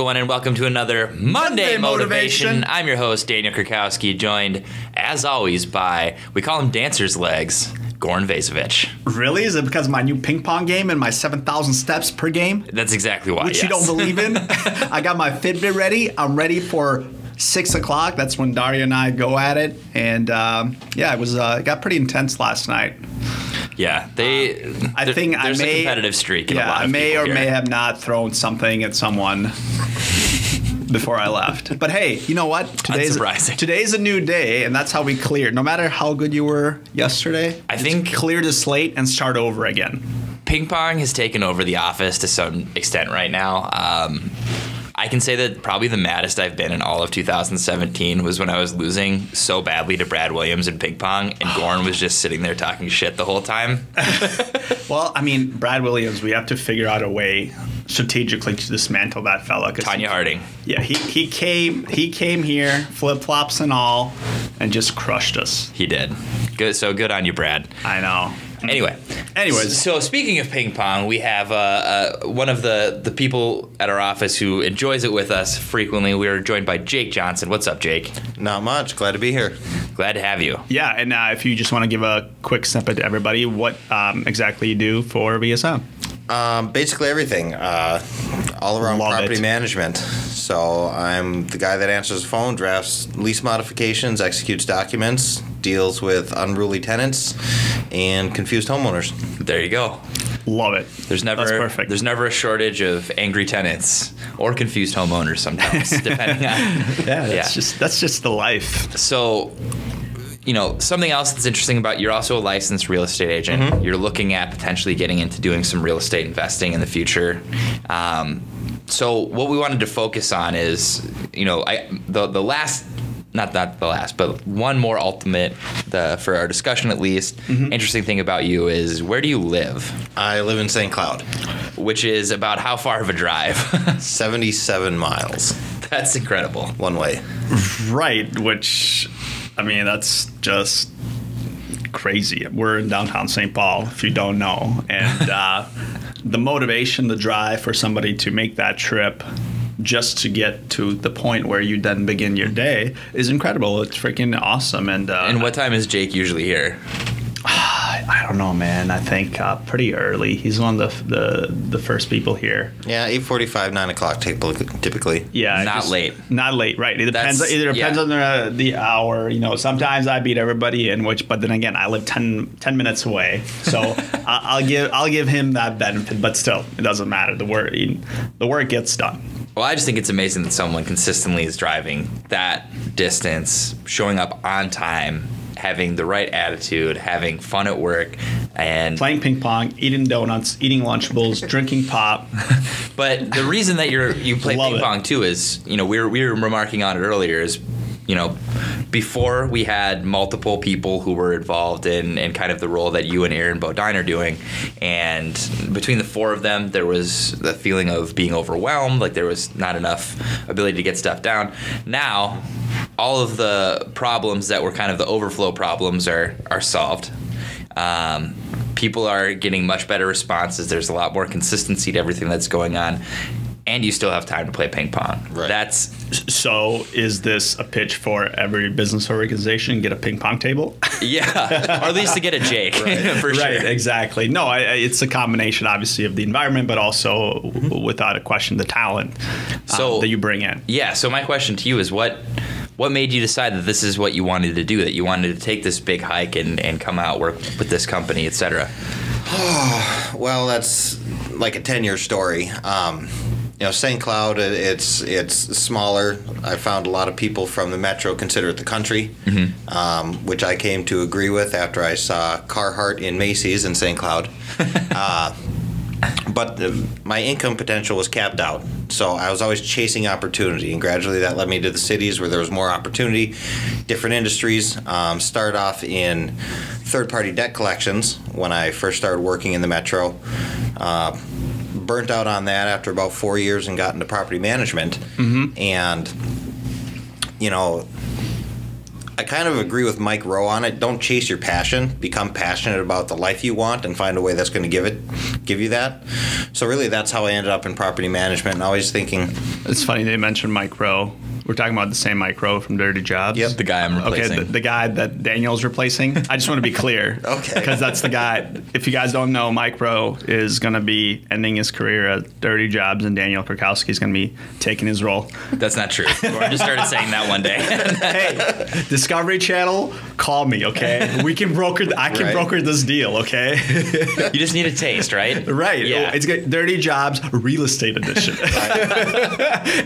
everyone, and welcome to another Monday Motivation. I'm your host, Daniel Krakowski, joined, as always, by, we call him Dancer's Legs, Goran Vasovic. Really? Is it because of my new ping pong game and my 7,000 steps per game? That's exactly why, Which you don't believe in? I got my Fitbit ready. I'm ready for 6 o'clock. That's when Daria and I go at it. And it got pretty intense last night. Yeah, there's a competitive streak in a lot of people I may or here. may have not thrown something at someone before I left. But hey, you know what? Today's a new day, and that's how we clear. No matter how good you were yesterday, I think clear the slate and start over again. Ping pong has taken over the office to some extent right now. I can say that probably the maddest I've been in all of 2017 was when I was losing so badly to Brad Williams in ping pong, and Goran was just sitting there talking shit the whole time. Well, I mean, Brad Williams, we have to figure out a way strategically to dismantle that fella. Tanya Harding. Yeah, he came here, flip-flops and all, and just crushed us. He did. Good on you, Brad. I know. Anyways, so speaking of ping pong, we have one of the people at our office who enjoys it with us frequently. We are joined by Jake Johnson. What's up, Jake? Not much. Glad to be here. Glad to have you. Yeah, and if you just want to give a quick snippet to everybody, what exactly you do for VSM? Basically everything. All around property management. So I'm the guy that answers the phone, drafts lease modifications, executes documents, deals with unruly tenants, and confused homeowners. There you go. Love it. That's perfect. There's never a shortage of angry tenants or confused homeowners sometimes, depending on. That's just the life. So, something else that's interesting about you're also a licensed real estate agent. Mm-hmm. You're looking at potentially getting into doing some real estate investing in the future. So what we wanted to focus on is, but one more ultimate, for our discussion at least, interesting thing about you is, where do you live? I live in St. Cloud. Which is about how far of a drive? 77 miles. That's incredible. One way. Right, which, I mean, that's just crazy. We're in downtown St. Paul, if you don't know. And the motivation, the drive for somebody to make that trip just to get to the point where you then begin your day is incredible. It's freaking awesome. And what time is Jake usually here? I don't know, man. I think pretty early. He's one of the first people here. Yeah, 8:45, 9 o'clock typically. Yeah, not late. Not late, right? It depends. It depends on the hour. Sometimes I beat everybody in, but then again, I live 10 minutes away, so I'll give him that benefit. But still, it doesn't matter. The work gets done. Well, I just think it's amazing that someone consistently is driving that distance, showing up on time, having the right attitude, having fun at work, and playing ping pong, eating donuts, eating Lunchables, drinking pop. But the reason that you play ping pong too is, we were remarking on it earlier, is before we had multiple people who were involved in kind of the role that you and Aaron Bodine are doing, and between the four of them, there was the feeling of being overwhelmed, like there was not enough ability to get stuff down. Now, all of the problems that were kind of the overflow problems are solved. People are getting much better responses. There's a lot more consistency to everything that's going on. And you still have time to play ping pong. Right. So is this a pitch for every business organization? Get a ping pong table? Yeah, or at least to get a Jake, for sure. Right, exactly. No, it's a combination, obviously, of the environment, but also, without a question, the talent that you bring in. Yeah, so my question to you is, what made you decide that this is what you wanted to do, that you wanted to take this big hike and come out, work with this company, et cetera? Well, that's like a 10-year story. St. Cloud, it's smaller. I found a lot of people from the metro consider it the country, which I came to agree with after I saw Carhartt in Macy's in St. Cloud. But my income potential was capped out, so I was always chasing opportunity, and gradually that led me to the cities where there was more opportunity, different industries. Started off in third-party debt collections when I first started working in the metro. Burnt out on that after about 4 years and got into property management. And, I kind of agree with Mike Rowe on it. Don't chase your passion. Become passionate about the life you want and find a way that's going to give you that. So really, that's how I ended up in property management. And always thinking. It's funny they mentioned Mike Rowe. We're talking about the same Mike Rowe from Dirty Jobs. Yep, the guy I'm replacing. Okay, the guy that Daniel's replacing. I just want to be clear. Okay. Because that's the guy. If you guys don't know, Mike Rowe is going to be ending his career at Dirty Jobs, and Daniel Krakowski is going to be taking his role. That's not true. I just started saying that one day. Hey, Discovery Channel, call me, okay? We can broker. I can broker this deal, okay? You just need a taste, right? Right. Yeah. It's good. Dirty Jobs Real Estate Edition.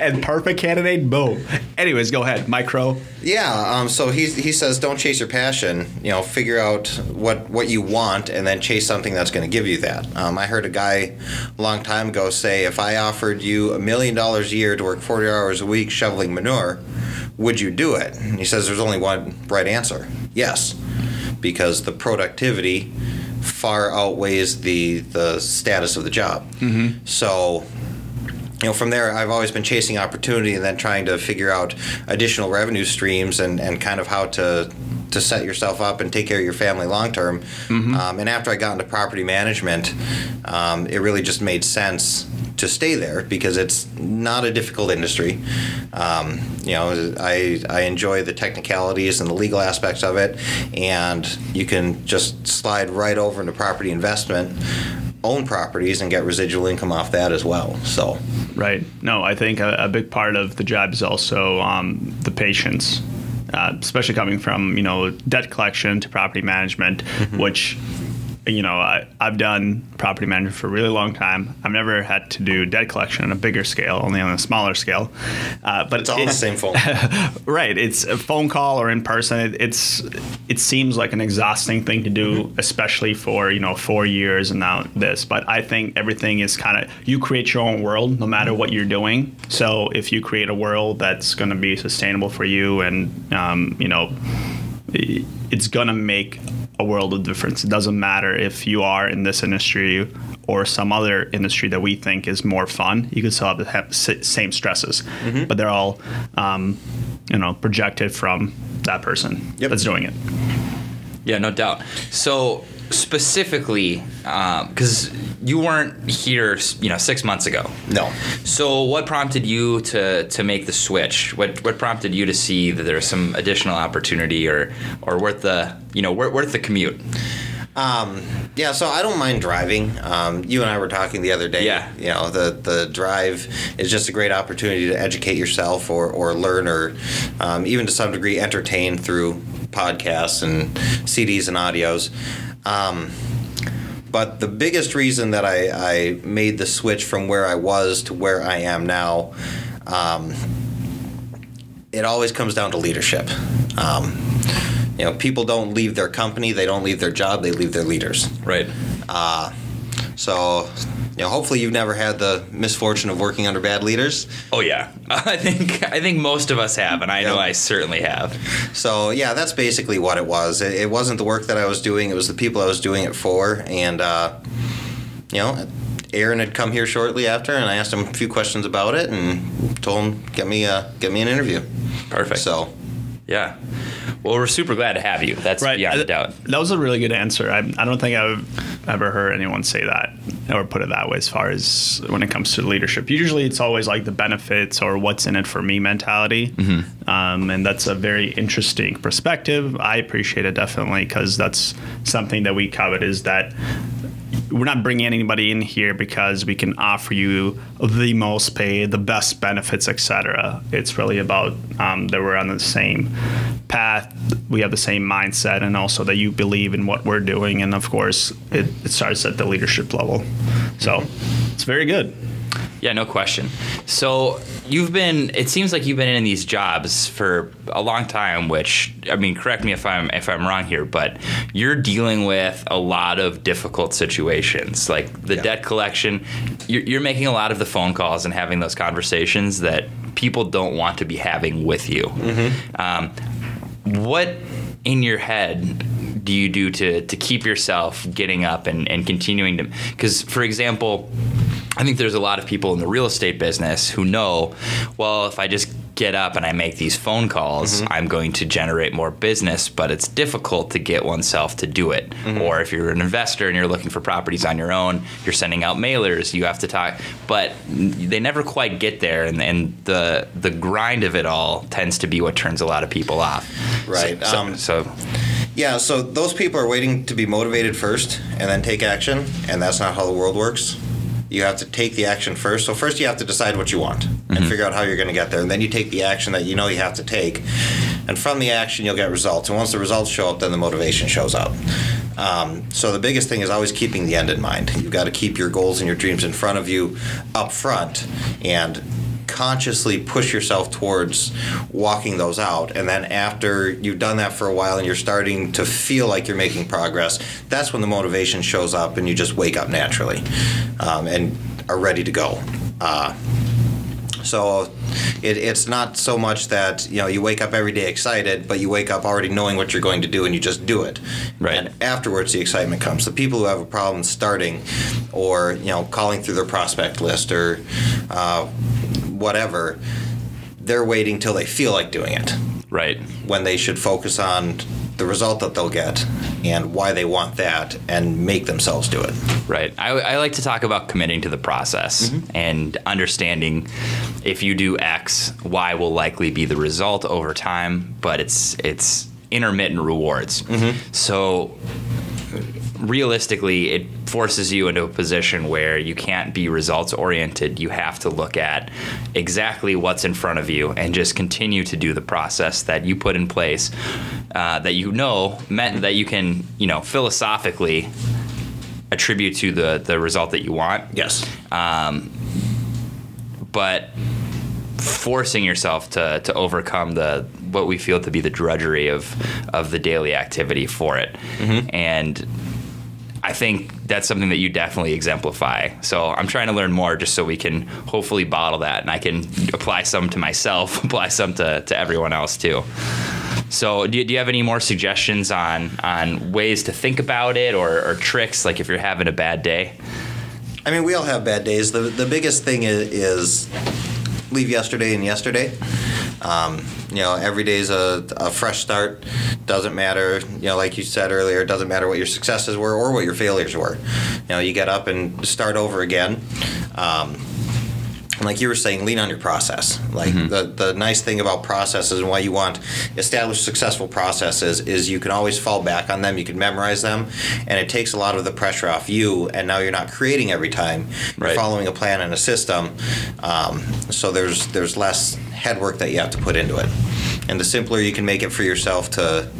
And perfect candidate, boom. Anyways, go ahead, Mike Rowe. Yeah. So he says, don't chase your passion. Figure out what you want, and then chase something that's going to give you that. I heard a guy a long time ago say, if I offered you $1 million a year to work 40 hours a week shoveling manure, would you do it? And he says, there's only one right answer. Yes, because the productivity far outweighs the status of the job. Mm-hmm. So, from there, I've always been chasing opportunity and then trying to figure out additional revenue streams and kind of how to set yourself up and take care of your family long term. Mm-hmm. And after I got into property management, it really just made sense to stay there because it's not a difficult industry. I enjoy the technicalities and the legal aspects of it, and you can just slide right over into property investment, own properties, and get residual income off that as well. So, right. No, I think a big part of the job is also the patience. Especially coming from, debt collection to property management, mm-hmm. which, I've done property management for a really long time. I've never had to do debt collection on a bigger scale, only on a smaller scale. But it's all the same phone. Right. It's a phone call or in person. It seems like an exhausting thing to do, mm-hmm. especially for, 4 years and now this. But I think everything is kind of, you create your own world no matter what you're doing. So if you create a world that's going to be sustainable for you and, it's going to make a world of difference. It doesn't matter if you are in this industry or some other industry that we think is more fun. You can still have the same stresses, mm-hmm. but they're all, projected from that person that's doing it. Yeah, no doubt. So specifically, because you weren't here, 6 months ago. No. So what prompted you to make the switch? What prompted you to see that there's some additional opportunity or worth the worth the commute? So I don't mind driving. You and I were talking the other day. Yeah. The drive is just a great opportunity to educate yourself or learn or even to some degree entertain through podcasts and CDs and audios. But the biggest reason that I made the switch from where I was to where I am now, it always comes down to leadership. People don't leave their company, they don't leave their job, they leave their leaders. Right. So hopefully you've never had the misfortune of working under bad leaders. Oh yeah, I think most of us have, and I know I certainly have. So yeah, that's basically what it was. It wasn't the work that I was doing; it was the people I was doing it for. And Aaron had come here shortly after, and I asked him a few questions about it, and told him get me an interview. Perfect. So. Yeah. Well, we're super glad to have you. That's right. Beyond a doubt. That was a really good answer. I don't think I've ever heard anyone say that or put it that way as far as when it comes to leadership. Usually it's always like the benefits or what's in it for me mentality. Mm-hmm. And that's a very interesting perspective. I appreciate it definitely because that's something that we covered is that we're not bringing anybody in here because we can offer you the most pay, the best benefits, etc. It's really about that we're on the same path, we have the same mindset, and also that you believe in what we're doing. And of course, it starts at the leadership level. So it's very good. Yeah, no question. So it seems like you've been in these jobs for a long time, which, I mean, correct me if I'm wrong here, but you're dealing with a lot of difficult situations, like the debt collection. You're making a lot of the phone calls and having those conversations that people don't want to be having with you. Mm-hmm. What in your head do you do to keep yourself getting up and continuing to, because, for example, I think there's a lot of people in the real estate business who know, well, if I just get up and I make these phone calls, I'm going to generate more business, but it's difficult to get oneself to do it. Or if you're an investor and you're looking for properties on your own, you're sending out mailers, you have to talk, but they never quite get there, and the grind of it all tends to be what turns a lot of people off. Right. Yeah, so those people are waiting to be motivated first and then take action, and that's not how the world works. You have to take the action first. So first you have to decide what you want and figure out how you're going to get there. And then you take the action that you know you have to take. And from the action, you'll get results. And once the results show up, then the motivation shows up. So the biggest thing is always keeping the end in mind. You've got to keep your goals and your dreams in front of you up front and consciously push yourself towards walking those out. And then after you've done that for a while and you're starting to feel like you're making progress, that's when the motivation shows up and you just wake up naturally and are ready to go. So it's not so much that you wake up every day excited, but you wake up already knowing what you're going to do and you just do it. Right. And afterwards the excitement comes. The people who have a problem starting or calling through their prospect list or whatever, they're waiting till they feel like doing it. Right. When they should focus on the result that they'll get and why they want that and make themselves do it. Right. I like to talk about committing to the process and understanding if you do X, Y will likely be the result over time, but it's intermittent rewards. So realistically, it forces you into a position where you can't be results oriented. You have to look at exactly what's in front of you and just continue to do the process that you put in place that meant that you can philosophically attribute to the result that you want. Yes. But forcing yourself to overcome what we feel to be the drudgery of the daily activity for it. And I think that's something that you definitely exemplify. So I'm trying to learn more just so we can hopefully bottle that and I can apply some to myself, apply some to everyone else too. So do you have any more suggestions on ways to think about it or tricks, like if you're having a bad day? I mean, we all have bad days. The biggest thing is leave yesterday in yesterday. Every day's a fresh start. Doesn't matter, like you said earlier, it doesn't matter what your successes were or what your failures were. You get up and start over again. And like you were saying, lean on your process. Like the nice thing about processes and why you want established successful processes is you can always fall back on them. You can memorize them, and it takes a lot of the pressure off you. And now you're not creating every time. You're following a plan and a system. So there's less head work that you have to put into it. And the simpler you can make it for yourself to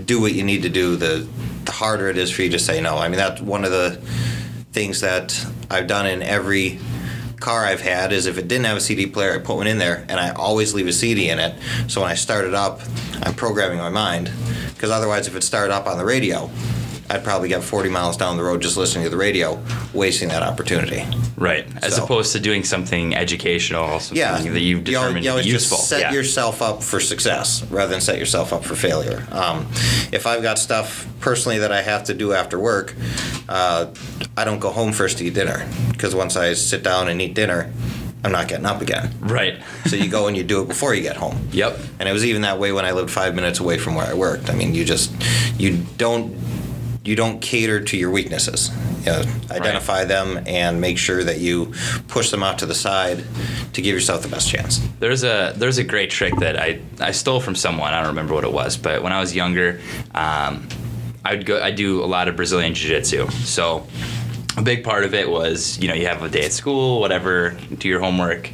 do what you need to do, the harder it is for you to say no. I mean, that's one of the things that I've done in every car I've had is if it didn't have a CD player, I put one in there, and I always leave a CD in it. So when I start it up, I'm programming my mind, because otherwise if it started up on the radio, I'd probably get 40 miles down the road just listening to the radio, wasting that opportunity. Right. As opposed to doing something educational, something that you've determined to be useful. Just set yourself up for success rather than set yourself up for failure. If I've got stuff personally that I have to do after work, I don't go home first to eat dinner, because once I sit down and eat dinner, I'm not getting up again. Right. So you go and you do it before you get home. Yep. And it was even that way when I lived 5 minutes away from where I worked. I mean, you don't cater to your weaknesses. Identify them and make sure that you push them out to the side to give yourself the best chance. There's a great trick that I stole from someone. I don't remember what it was, but when I was younger, I do a lot of Brazilian Jiu-Jitsu. So a big part of it was, you have a day at school, whatever, do your homework,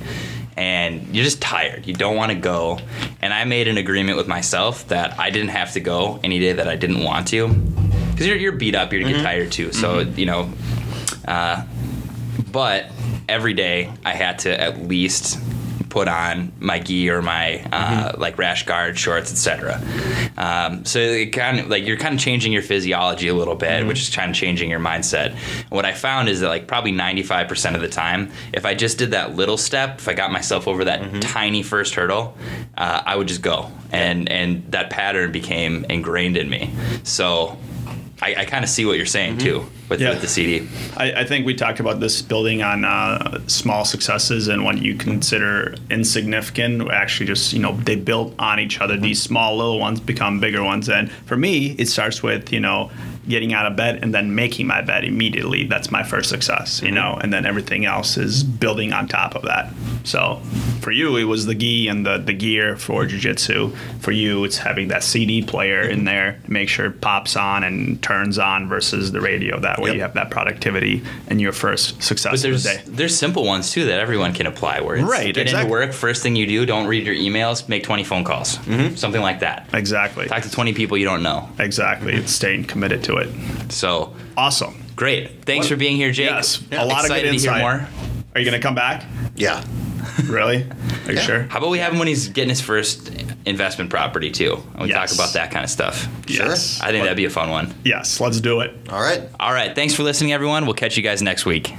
and you're just tired. You don't want to go. And I made an agreement with myself that I didn't have to go any day that I didn't want to. Because you're beat up, you're going to get tired too. So, but every day I had to at least put on my gi or my like rash guard, shorts, etc. So it kind of you're kind of changing your physiology a little bit, which is kind of changing your mindset. And what I found is that probably 95% of the time, if I just did that little step, if I got myself over that tiny first hurdle, I would just go, and that pattern became ingrained in me. So I kind of see what you're saying too with the CD. I think we talked about this building on small successes and what you consider insignificant. Actually, just they build on each other. These small little ones become bigger ones. And for me, it starts with getting out of bed and then making my bed immediately. That's my first success, and then everything else is building on top of that. So for you, it was the gi and the gear for jiu-jitsu. For you, it's having that CD player in there to make sure it pops on and turns on versus the radio. That way you have that productivity and your first success of the day. There's simple ones too that everyone can apply where it's get into work, first thing you do, don't read your emails, make 20 phone calls. Something like that. Exactly. Talk to 20 people you don't know. Exactly. It's staying committed to it. So awesome. Great. Thanks for being here, Jake. Yes. A lot of good insight. To hear more. Are you going to come back? Yeah. Really? Are you sure? How about we have him when he's getting his first investment property too? And we talk about that kind of stuff. Yes. I think that'd be a fun one. Yes. Let's do it. All right. All right. Thanks for listening, everyone. We'll catch you guys next week.